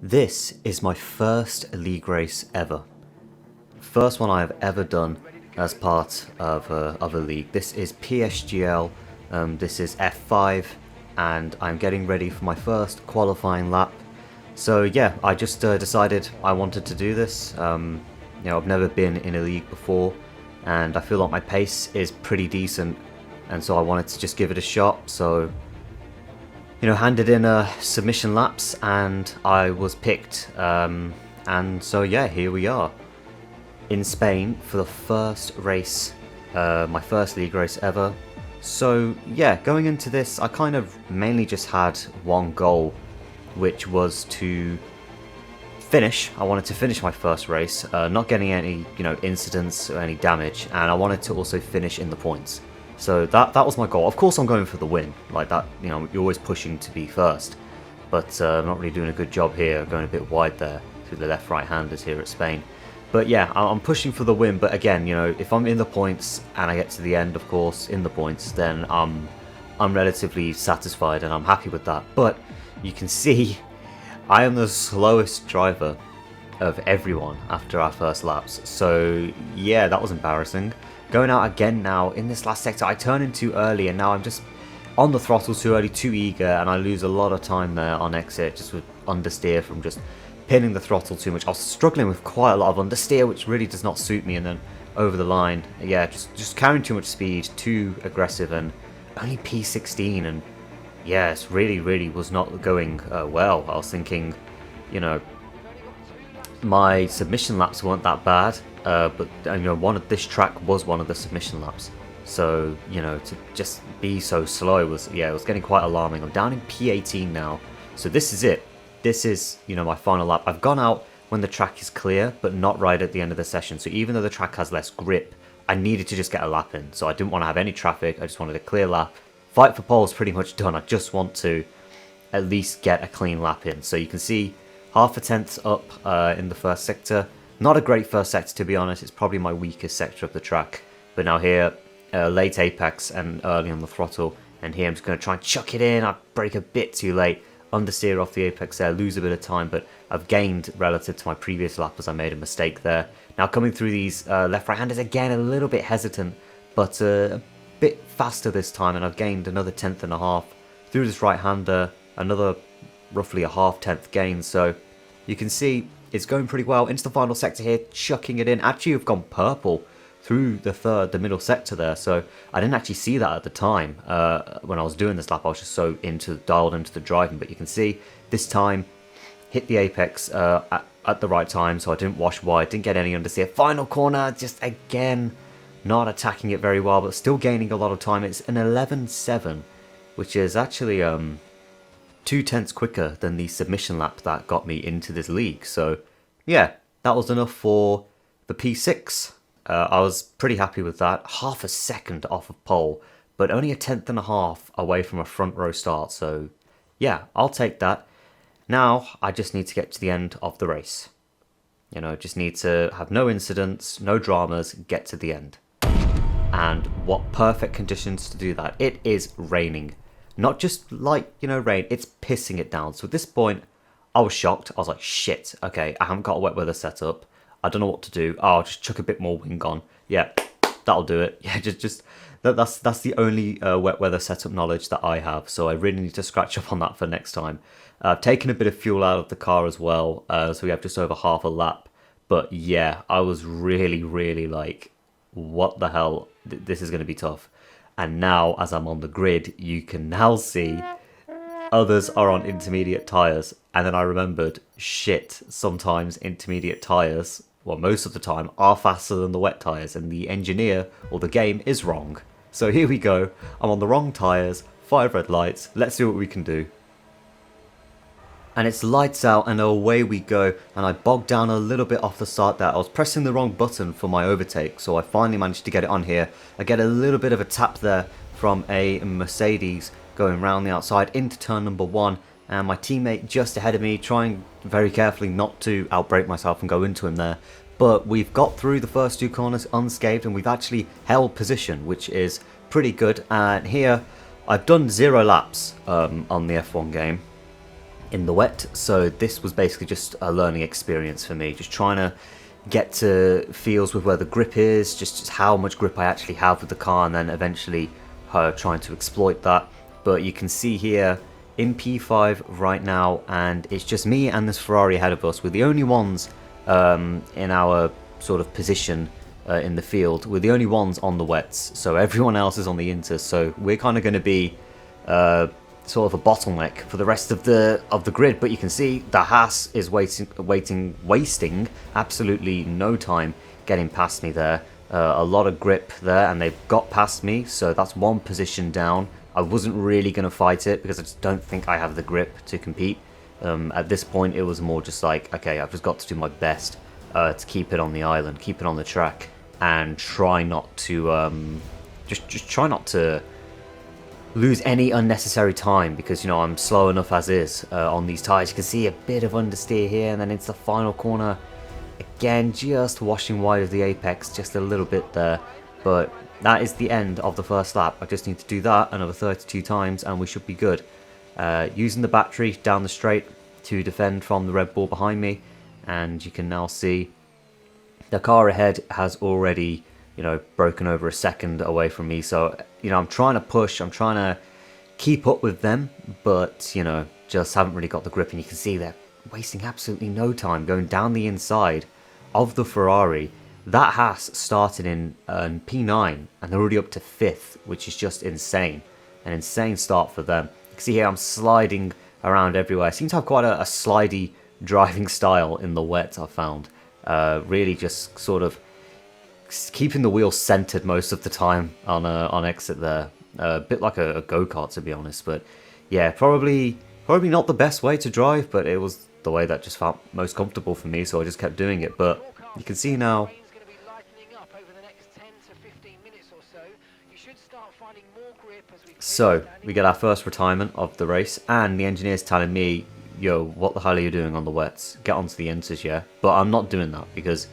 This is my first league race ever. First one I have ever done as part of a league. This is PSGL, this is F5, and I'm getting ready for my first qualifying lap. So yeah, I just decided I wanted to do this. I've never been in a league before, and I feel like my pace is pretty decent, and so I wanted to just give it a shot. So handed in submission laps and I was picked, and so yeah, here we are in Spain for the first race, my first league race ever. So yeah, going into this I kind of mainly just had one goal, which was to finish. I wanted to finish my first race, not getting any incidents or any damage, and I wanted to also finish in the points. So that was my goal. Of course I'm going for the win, like that, you're always pushing to be first, but I'm not really doing a good job here, going a bit wide there through the left-right handers here at Spain. But yeah, I'm pushing for the win, but again, if I'm in the points and I get to the end, of course, in the points, then I'm relatively satisfied and I'm happy with that. But you can see I am the slowest driver of everyone after our first laps, so yeah, that was embarrassing. Going out again now in this last sector, I turn in too early and now I'm just on the throttle too early, too eager, and I lose a lot of time there on exit just with understeer from just pinning the throttle too much. I was struggling with quite a lot of understeer, which really does not suit me, and then over the line, yeah, just carrying too much speed, too aggressive, and only P16, and yeah, it's really was not going well. I was thinking, my submission laps weren't that bad, but this track was one of the submission laps, so to just be so slow was, it was getting quite alarming. I'm down in P18 now, so this is it. This is my final lap. I've gone out when the track is clear, but not right at the end of the session. So even though the track has less grip, I needed to just get a lap in. So I didn't want to have any traffic. I just wanted a clear lap. Fight for pole is pretty much done. I just want to at least get a clean lap in. So you can see half a tenth up in the first sector. Not a great first sector, to be honest. It's probably my weakest sector of the track. But now here, late apex and early on the throttle. And here I'm just going to try and chuck it in. I brake a bit too late. Understeer off the apex there, lose a bit of time, but I've gained relative to my previous lap as I made a mistake there. Now coming through these left-right handers, again a little bit hesitant, but a bit faster this time, and I've gained another tenth and a half through this right-hander, another roughly a half-tenth gain. So you can see it's going pretty well into the final sector here, chucking it in. Actually, I've gone purple through the middle sector there, so I didn't actually see that at the time when I was doing this lap. I was just so dialed into the driving, but you can see this time hit the apex at the right time, so I didn't wash wide, didn't get any understeer. Final corner, just again not attacking it very well, but still gaining a lot of time. It's an 11.7, which is actually 2 tenths quicker than the submission lap that got me into this league. So yeah, that was enough for the P6. I was pretty happy with that. Half a second off of pole, but only a tenth and a half away from a front row start. So yeah, I'll take that. Now I just need to get to the end of the race. Just need to have no incidents, no dramas, get to the end. And what perfect conditions to do that. It is raining. Not just light, rain, it's pissing it down. So at this point, I was shocked. I was like, shit, okay, I haven't got a wet weather set up. I don't know what to do. Oh, I'll just chuck a bit more wing on. Yeah, that'll do it. Yeah, that's the only wet weather setup knowledge that I have. So I really need to scratch up on that for next time. I've taken a bit of fuel out of the car as well. So we have just over half a lap. But yeah, I was really like, what the hell? This is going to be tough. And now, as I'm on the grid, you can now see others are on intermediate tyres. And then I remembered, shit, sometimes intermediate tyres, well, most of the time, are faster than the wet tyres, and the engineer or the game is wrong. So here we go. I'm on the wrong tyres, 5 red lights. Let's see what we can do. And it's lights out and away we go. And I bogged down a little bit off the start there. I was pressing the wrong button for my overtake, so I finally managed to get it on here. I get a little bit of a tap there from a Mercedes going round the outside into turn number 1. And my teammate just ahead of me, trying very carefully not to outbrake myself and go into him there. But we've got through the first 2 corners unscathed, and we've actually held position, which is pretty good. And here, I've done 0 laps on the F1 game. in the wet. So this was basically just a learning experience for me, just trying to get to feels with where the grip is, just how much grip I actually have with the car, and then eventually trying to exploit that. But you can see here in P5 right now, and it's just me and this Ferrari ahead of us. We're the only ones in our sort of position in the field. We're the only ones on the wets, so everyone else is on the inters. So we're kind of going to be sort of a bottleneck for the rest of the grid. But you can see the Haas is wasting absolutely no time getting past me there. A lot of grip there, and they've got past me, so that's one position down. I wasn't really going to fight it because I just don't think I have the grip to compete. At this point, it was more just like, okay, I've just got to do my best to keep it on the island, keep it on the track, and try not to just try not to lose any unnecessary time, because, you know, I'm slow enough as is on these tyres. You can see a bit of understeer here, and then into the final corner. Again, just washing wide of the apex, just a little bit there. But that is the end of the first lap. I just need to do that another 32 times, and we should be good. Using the battery down the straight to defend from the Red Bull behind me, and you can now see the car ahead has already, you know, broken over a second away from me. So, you know, I'm trying to push, I'm trying to keep up with them, but, you know, just haven't really got the grip. And you can see they're wasting absolutely no time going down the inside of the Ferrari. That Haas started in P9 and they're already up to 5th, which is just insane. An insane start for them. You can see here I'm sliding around everywhere. I seem to have quite a slidey driving style in the wet, I found. Really just sort of keeping the wheel centered most of the time on exit there. A bit like a go-kart, to be honest. But yeah, probably not the best way to drive, but it was the way that just felt most comfortable for me, so I just kept doing it. But you can see now, so we get our first retirement of the race, and the engineer's telling me, yo, what the hell are you doing on the wets? Get onto the inters, yeah? But I'm not doing that because,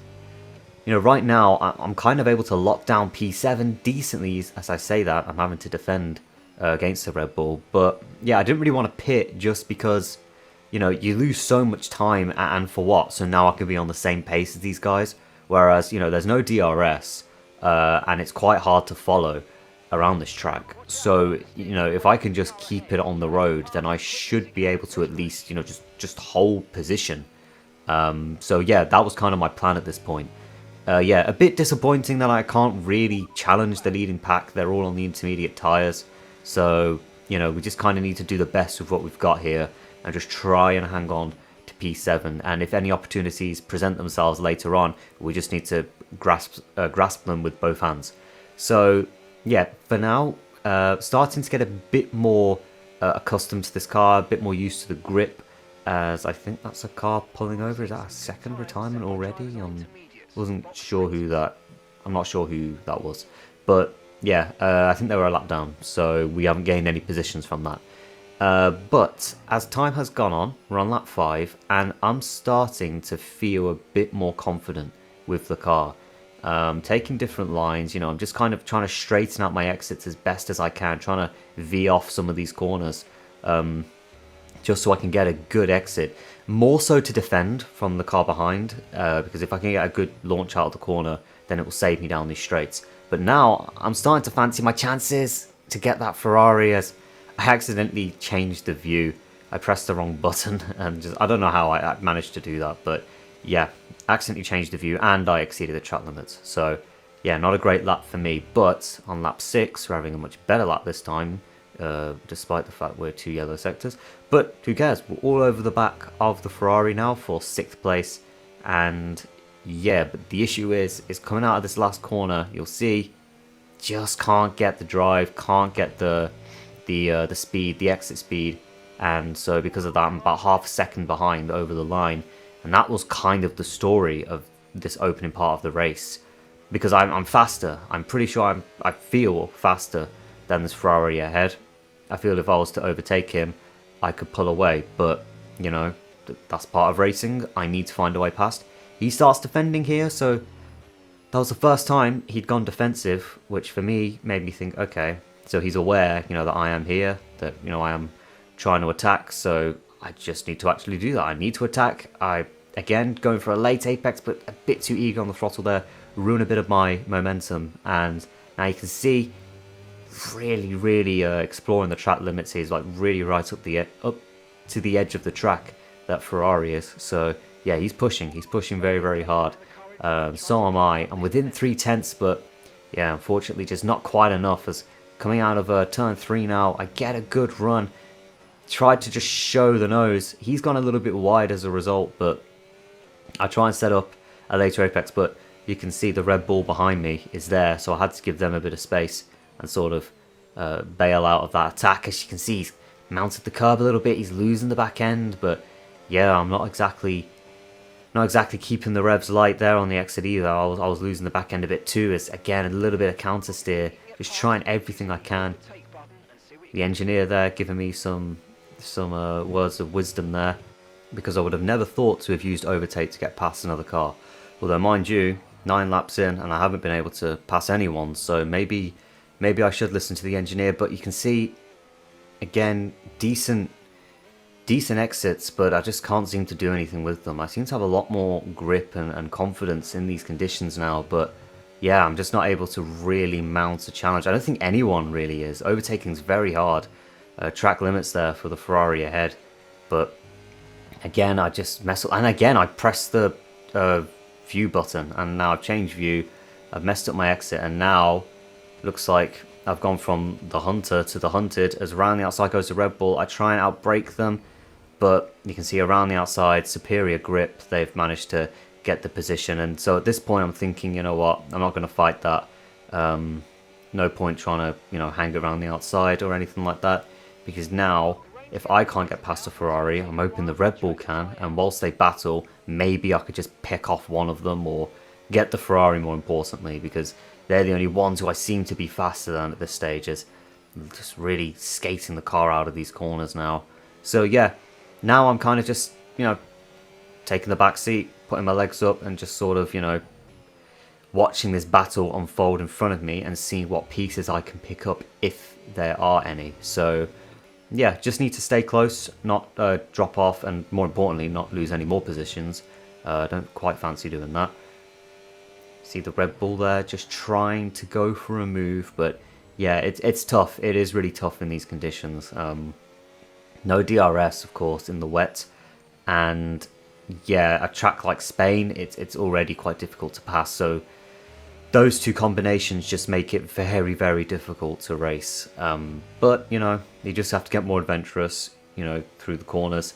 you know, right now I'm kind of able to lock down P7 decently. As I say that, I'm having to defend against the Red Bull. But yeah, I didn't really want to pit just because, you know, you lose so much time, and for what? So now I can be on the same pace as these guys. Whereas, you know, there's no DRS, and it's quite hard to follow around this track. So, you know, if I can just keep it on the road, then I should be able to at least, you know, just hold position. So yeah, that was kind of my plan at this point. Yeah, a bit disappointing that I can't really challenge the leading pack. They're all on the intermediate tyres. So, you know, we just kind of need to do the best with what we've got here and just try and hang on to P7. And if any opportunities present themselves later on, we just need to grasp them with both hands. So yeah, for now, starting to get a bit more accustomed to this car, a bit more used to the grip, as I think that's a car pulling over. Is that a second retirement already? Wasn't sure who that. I'm not sure who that was, but yeah, I think they were a lap down, so we haven't gained any positions from that. But as time has gone on, we're on lap 5, and I'm starting to feel a bit more confident with the car. Taking different lines, you know, I'm just kind of trying to straighten out my exits as best as I can, trying to V off some of these corners, just so I can get a good exit. More so to defend from the car behind, because if I can get a good launch out of the corner, then it will save me down these straights. But now I'm starting to fancy my chances to get that Ferrari, as I accidentally changed the view. I pressed the wrong button, and I don't know how I managed to do that, but yeah, accidentally changed the view and I exceeded the track limits. So yeah, not a great lap for me. But on lap 6, we're having a much better lap this time, despite the fact we're 2 yellow sectors. But who cares? We're all over the back of the Ferrari now for 6th place. And yeah, but the issue is coming out of this last corner, you'll see, just can't get the drive, can't get the speed, the exit speed. And so because of that, I'm about half a second behind over the line. And that was kind of the story of this opening part of the race, because I'm faster. I'm pretty sure I feel faster than this Ferrari ahead. I feel if I was to overtake him, I could pull away. But, you know, that's part of racing. I need to find a way past. He starts defending here, so that was the first time he'd gone defensive, which for me made me think, okay, so he's aware, you know, that I am here, that, you know, I am trying to attack, so I just need to actually do that. I need to attack. Again, going for a late apex, but a bit too eager on the throttle there. Ruin a bit of my momentum. And now you can see, really exploring the track limits here. He's like really right up to the edge of the track that Ferrari is. So yeah, he's pushing very hard. So am I. I'm within 3/10, but yeah, unfortunately just not quite enough. As coming out of turn 3 now, I get a good run. Tried to just show the nose. He's gone a little bit wide as a result, but I try and set up a later apex, but you can see the Red Bull behind me is there, so I had to give them a bit of space and sort of bail out of that attack. As you can see, he's mounted the curb a little bit. He's losing the back end, but yeah, I'm not exactly keeping the revs light there on the exit either. I was losing the back end a bit too. As again, a little bit of counter steer, just trying everything I can. The engineer there giving me some words of wisdom there, because I would have never thought to have used overtake to get past another car. Although mind you, 9 laps in and I haven't been able to pass anyone, so maybe I should listen to the engineer. But you can see again, decent exits, but I just can't seem to do anything with them. I seem to have a lot more grip and confidence in these conditions now, but yeah, I'm just not able to really mount a challenge. I don't think anyone really is. Overtaking's very hard. Track limits there for the Ferrari ahead, but again, I just mess up. And again, I press the view button, and now I've changed view. I've messed up my exit, and now looks like I've gone from the hunter to the hunted. As around the outside goes the Red Bull, I try and outbrake them, but you can see around the outside, superior grip. They've managed to get the position, and so at this point, I'm thinking, you know what, I'm not going to fight that. No point trying to, hang around the outside or anything like that, because now, if I can't get past a Ferrari, I'm hoping the Red Bull can, and whilst they battle, maybe I could just pick off one of them or get the Ferrari more importantly, because they're the only ones who I seem to be faster than at this stage, as just really skating the car out of these corners now. So yeah, now I'm kind of just, taking the back seat, putting my legs up and just sort of, watching this battle unfold in front of me and seeing what pieces I can pick up if there are any. So yeah, just need to stay close, not drop off, and more importantly, not lose any more positions. Don't quite fancy doing that. See the Red Bull there, just trying to go for a move, but yeah, it's tough. It is really tough in these conditions. No DRS, of course, in the wet, and yeah, a track like Spain, it's already quite difficult to pass. So those two combinations just make it very difficult to race. But you just have to get more adventurous, through the corners,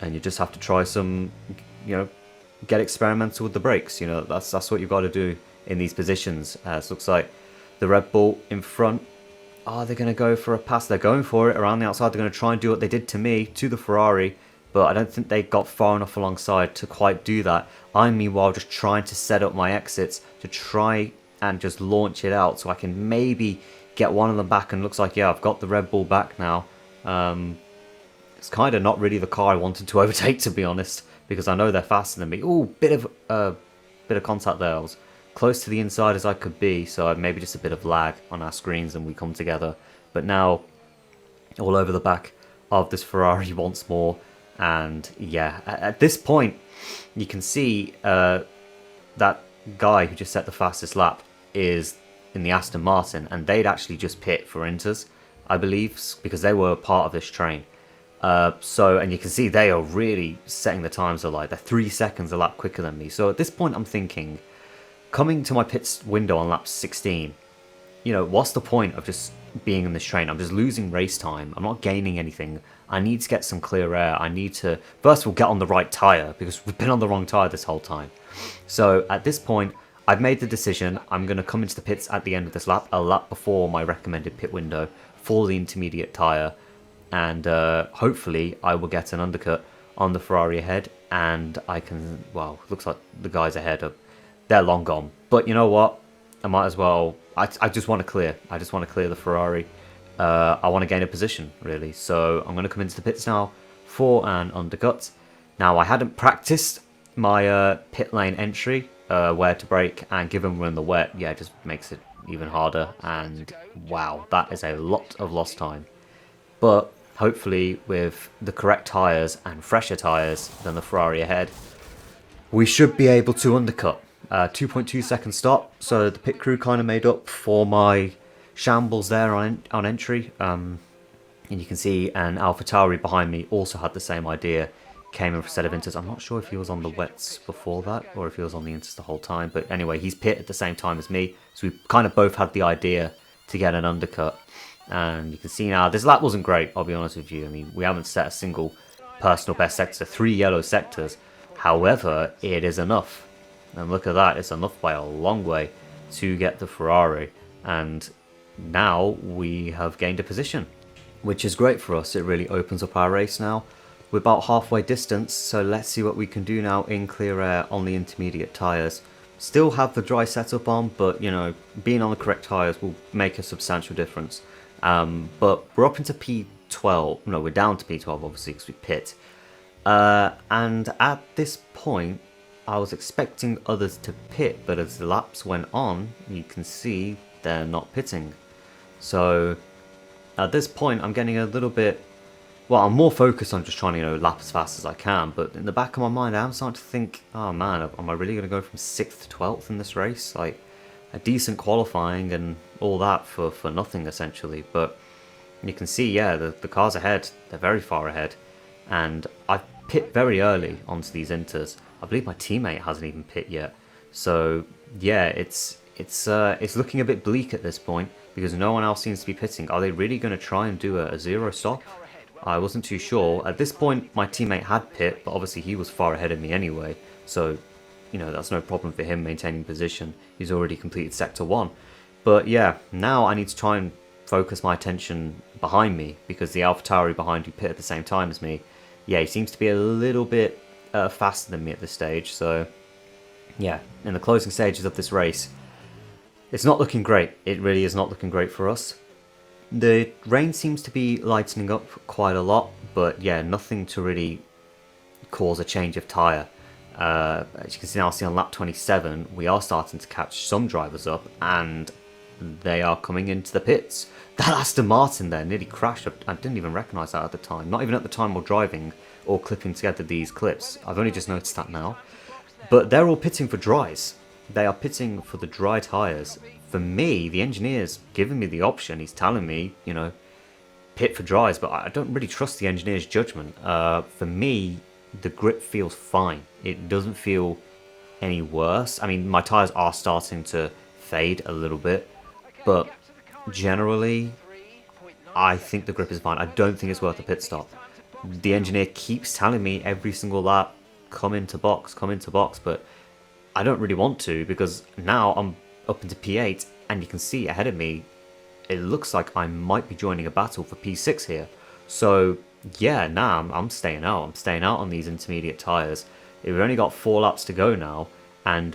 and you just have to try some, get experimental with the brakes. That's what you've got to do in these positions. It looks like the Red Bull in front. Are they going to go for a pass? They're going for it around the outside. They're going to try and do what they did to me, to the Ferrari, but I don't think they got far enough alongside to quite do that. I'm meanwhile just trying to set up my exits to try and just launch it out so I can maybe get one of them back, and looks like, yeah, I've got the Red Bull back now. It's kind of not really the car I wanted to overtake, to be honest, because I know they're faster than me. Ooh, bit of contact there. I was close to the inside as I could be, so maybe just a bit of lag on our screens and we come together. But now, all over the back of this Ferrari once more, and yeah, at this point, you can see that guy who just set the fastest lap is in the Aston Martin, and they'd actually just pit for Inters, I believe, because they were part of this train. And you can see they are really setting the times alight. They're 3 seconds a lap quicker than me. So at this point, I'm thinking, coming to my pits window on lap 16, what's the point of just being in this train? I'm just losing race time. I'm not gaining anything. I need to get some clear air. I need to, first of all, get on the right tyre, because we've been on the wrong tyre this whole time. So at this point, I've made the decision. I'm going to come into the pits at the end of this lap, a lap before my recommended pit window, for the intermediate tyre. And hopefully I will get an undercut on the Ferrari ahead, and I can, well, looks like the guys ahead they're long gone. But you know what? I might as well, I just want to clear. I just want to clear the Ferrari. I want to gain a position, really. So I'm going to come into the pits now for an undercut. Now, I hadn't practiced my pit lane entry, where to brake, and given we're in the wet, yeah, it just makes it even harder. And wow, that is a lot of lost time. But hopefully with the correct tyres and fresher tyres than the Ferrari ahead, we should be able to undercut. 2.2 second stop, so the pit crew kind of made up for my shambles there on entry. And you can see an AlphaTauri behind me also had the same idea, came in for a set of inters. I'm not sure if he was on the wets before that or if he was on the inters the whole time, but anyway, he's pit at the same time as me, so we kind of both had the idea to get an undercut. And you can see now, this lap wasn't great, I'll be honest with you. I mean, we haven't set a single personal best sector, 3 yellow sectors. However, it is enough. And look at that, it's enough by a long way to get the Ferrari. And now we have gained a position, which is great for us. It really opens up our race now. We're about halfway distance, so let's see what we can do now in clear air on the intermediate tyres. Still have the dry setup on, but you know, being on the correct tyres will make a substantial difference. But we're up into P12. No, we're down to P12 obviously because we pit. And at this point, I was expecting others to pit, but as the laps went on, you can see they're not pitting. So at this point, I'm getting a little bit, well, I'm more focused on just trying to, you know, lap as fast as I can. But in the back of my mind, I'm starting to think, oh man, am I really going to go from 6th to 12th in this race? Like, a decent qualifying and all that for nothing, essentially. But you can see, yeah, the cars ahead, they're very far ahead. And I pit very early onto these inters. I believe my teammate hasn't even pit yet. So, yeah, it's looking a bit bleak at this point because no one else seems to be pitting. Are they really going to try and do a zero stop? I wasn't too sure. At this point, my teammate had pit, but obviously he was far ahead of me anyway. So, you know, that's no problem for him maintaining position. He's already completed Sector 1. But yeah, now I need to try and focus my attention behind me because the AlphaTauri behind who pit at the same time as me, yeah, he seems to be a little bit faster than me at this stage. So, yeah, in the closing stages of this race, it's not looking great. It really is not looking great for us. The rain seems to be lightening up quite a lot, but yeah, nothing to really cause a change of tyre. As you can see on lap 27, we are starting to catch some drivers up, and they are coming into the pits. That Aston Martin there nearly crashed. I didn't even recognise that at the time. Not even at the time while driving or clipping together these clips. I've only just noticed that now. But they're all pitting for dries. They are pitting for the dry tyres. For me, the engineer's given me the option. He's telling me, you know, pit for dries, but I don't really trust the engineer's judgment. For me, the grip feels fine. It doesn't feel any worse. I mean, my tyres are starting to fade a little bit, but generally, I think the grip is fine. I don't think it's worth a pit stop. The engineer keeps telling me every single lap, come into box, but I don't really want to because now I'm up into P8 and you can see ahead of me, it looks like I might be joining a battle for P6 here. So yeah, now I'm staying out. I'm staying out on these intermediate tyres. We've only got 4 laps to go now, and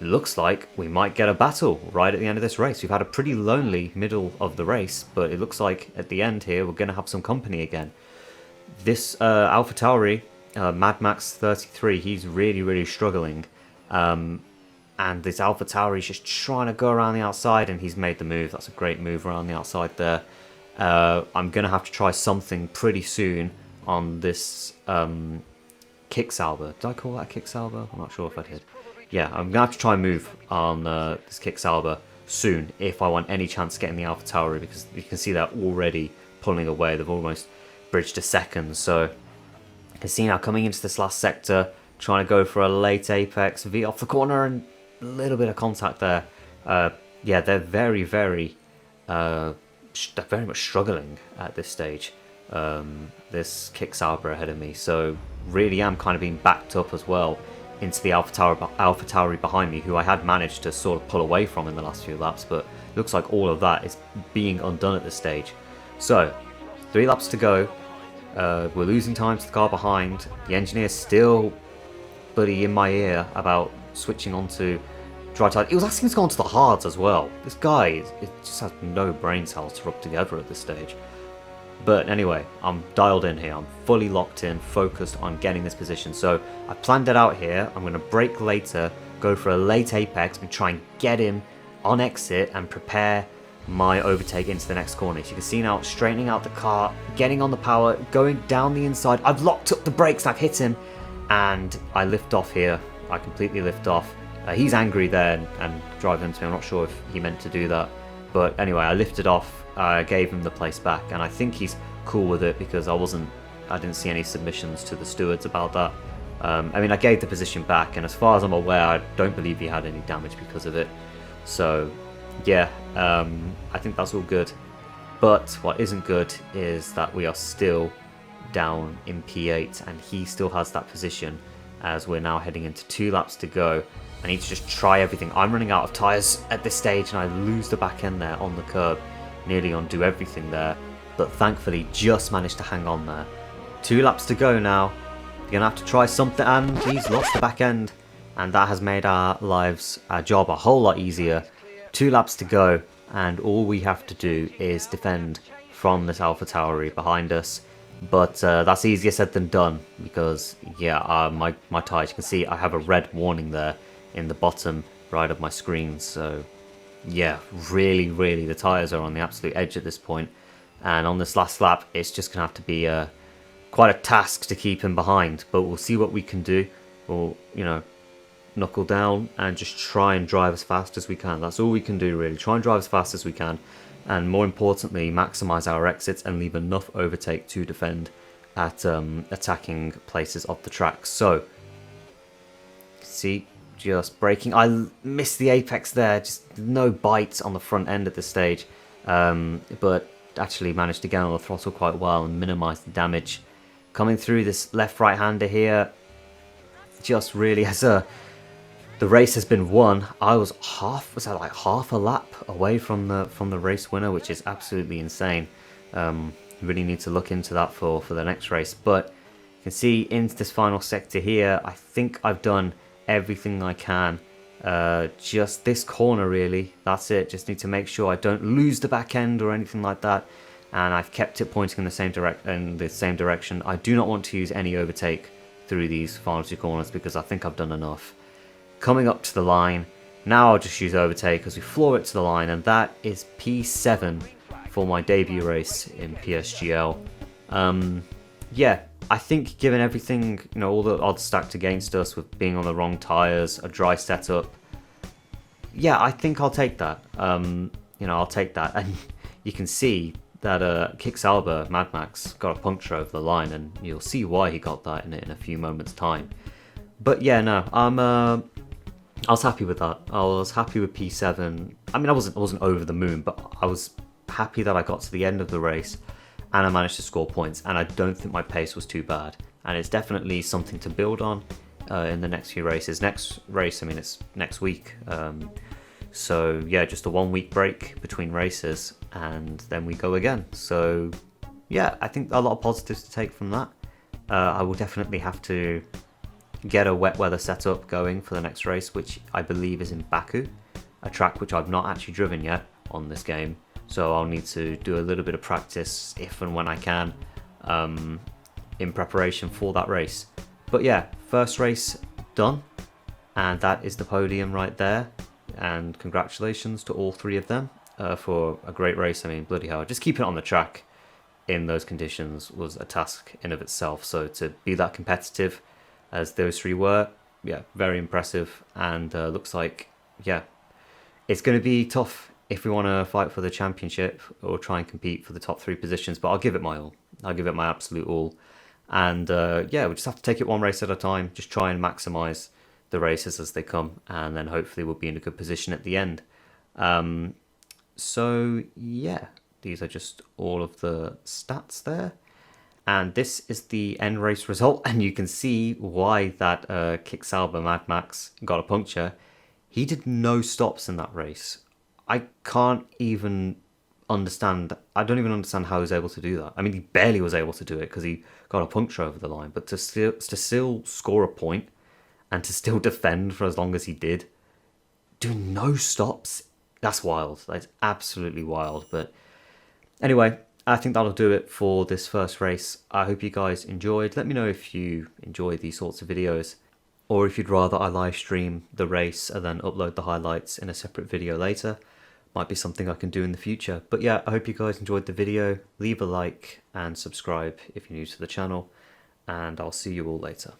looks like we might get a battle right at the end of this race. We've had a pretty lonely middle of the race, but it looks like at the end here we're going to have some company again. This AlphaTauri, Mad Max 33, he's really struggling. And this AlphaTauri is just trying to go around the outside, and he's made the move. That's a great move around the outside there. I'm going to have to try something pretty soon on this kick salver. Did I call that a kick salver? I'm not sure if I did. Yeah, I'm going to have to try and move on this kick salver soon if I want any chance of getting the AlphaTauri, because you can see they're already pulling away. They've almost bridged a second. So you can see now coming into this last sector, trying to go for a late apex, V off the corner, and a little bit of contact there. Yeah, they're very much struggling at this stage. This kick Sauber ahead of me, so really am kind of being backed up as well into the AlphaTauri behind me, who I had managed to sort of pull away from in the last few laps, but looks like all of that is being undone at this stage. So 3 laps to go. We're losing time to the car behind. The engineer's still bloody in my ear about switching onto dry tyre. He was asking to go onto the hards as well. This guy, it just has no brain cells to rub together at this stage. But anyway, I'm dialed in here. I'm fully locked in, focused on getting this position. So I planned it out here. I'm going to brake later, go for a late apex and try and get him on exit and prepare my overtake into the next corner. As you can see now, straightening out the car, getting on the power, going down the inside. I've locked up the brakes, I've hit him, and I lift off here. I completely lift off. He's angry there and driving into me. I'm not sure if he meant to do that. But anyway, I lifted off, gave him the place back, and I think he's cool with it because I didn't see any submissions to the stewards about that. I mean, I gave the position back, and as far as I'm aware, I don't believe he had any damage because of it. So, yeah, I think that's all good. But what isn't good is that we are still down in P8, and he still has that position as we're now heading into 2 laps to go. I need to just try everything. I'm running out of tyres at this stage, and I lose the back end there on the curb. Nearly undo everything there, but thankfully just managed to hang on there. 2 laps to go now. You're going to have to try something, and he's lost the back end. And that has made our job a whole lot easier. 2 laps to go, and all we have to do is defend from this Alpha Tauri behind us. But that's easier said than done, because yeah, my tyres, you can see I have a red warning there in the bottom right of my screen. So yeah, really the tyres are on the absolute edge at this point. And on this last lap, it's just going to have to be quite a task to keep him behind. But we'll see what we can do. We'll, knuckle down and just try and drive as fast as we can. That's all we can do, really. Try and drive as fast as we can. And more importantly, maximize our exits and leave enough overtake to defend at attacking places of the track. So, see, just braking. I missed the apex there. Just no bites on the front end at this stage. But actually managed to get on the throttle quite well and minimize the damage. Coming through this left-right hander here, just really the race has been won. I was half a lap away from the race winner, which is absolutely insane. Really need to look into that for the next race. But you can see into this final sector here, I think I've done everything I can. Just this corner, really. That's it. Just need to make sure I don't lose the back end or anything like that. And I've kept it pointing in the same direction. I do not want to use any overtake through these final 2 corners because I think I've done enough. Coming up to the line, now I'll just use overtake as we floor it to the line, and that is P7 for my debut race in PSGL. Yeah, I think given everything, all the odds stacked against us with being on the wrong tyres, a dry setup, yeah, I think I'll take that. I'll take that. And you can see that Kicksalber Mad Max got a puncture over the line, and you'll see why he got that in a few moments' time. But yeah, no, I was happy with that. I was happy with P7. I mean, I wasn't over the moon, but I was happy that I got to the end of the race and I managed to score points. And I don't think my pace was too bad. And it's definitely something to build on in the next few races. Next race, I mean, it's next week. So yeah, just a 1 week break between races, and then we go again. So yeah, I think a lot of positives to take from that. I will definitely have to get a wet weather setup going for the next race, which I believe is in Baku, a track which I've not actually driven yet on this game. So I'll need to do a little bit of practice if and when I can in preparation for that race. But yeah, first race done, and that is the podium right there. And congratulations to all 3 of them for a great race. I mean, bloody hell, just keeping it on the track in those conditions was a task in of itself. So to be that competitive as those 3 were, yeah, very impressive. And looks like, yeah, it's going to be tough if we want to fight for the championship or try and compete for the top 3 positions. But I'll give it my all. I'll give it my absolute all. And yeah, we just have to take it 1 race at a time. Just try and maximise the races as they come, and then hopefully we'll be in a good position at the end. So yeah, these are just all of the stats there. And this is the end race result, and you can see why that Kicksalber Mad Max got a puncture. He did no stops in that race. I can't even understand. I don't even understand how he was able to do that. I mean, he barely was able to do it because he got a puncture over the line. But to still score a point and to still defend for as long as he did, doing no stops, that's wild. That's absolutely wild. But anyway, I think that'll do it for this first race. I hope you guys enjoyed. Let me know if you enjoy these sorts of videos, or if you'd rather I live stream the race and then upload the highlights in a separate video later. might be something I can do in the future. But yeah, I hope you guys enjoyed the video. Leave a like and subscribe if you're new to the channel, and I'll see you all later.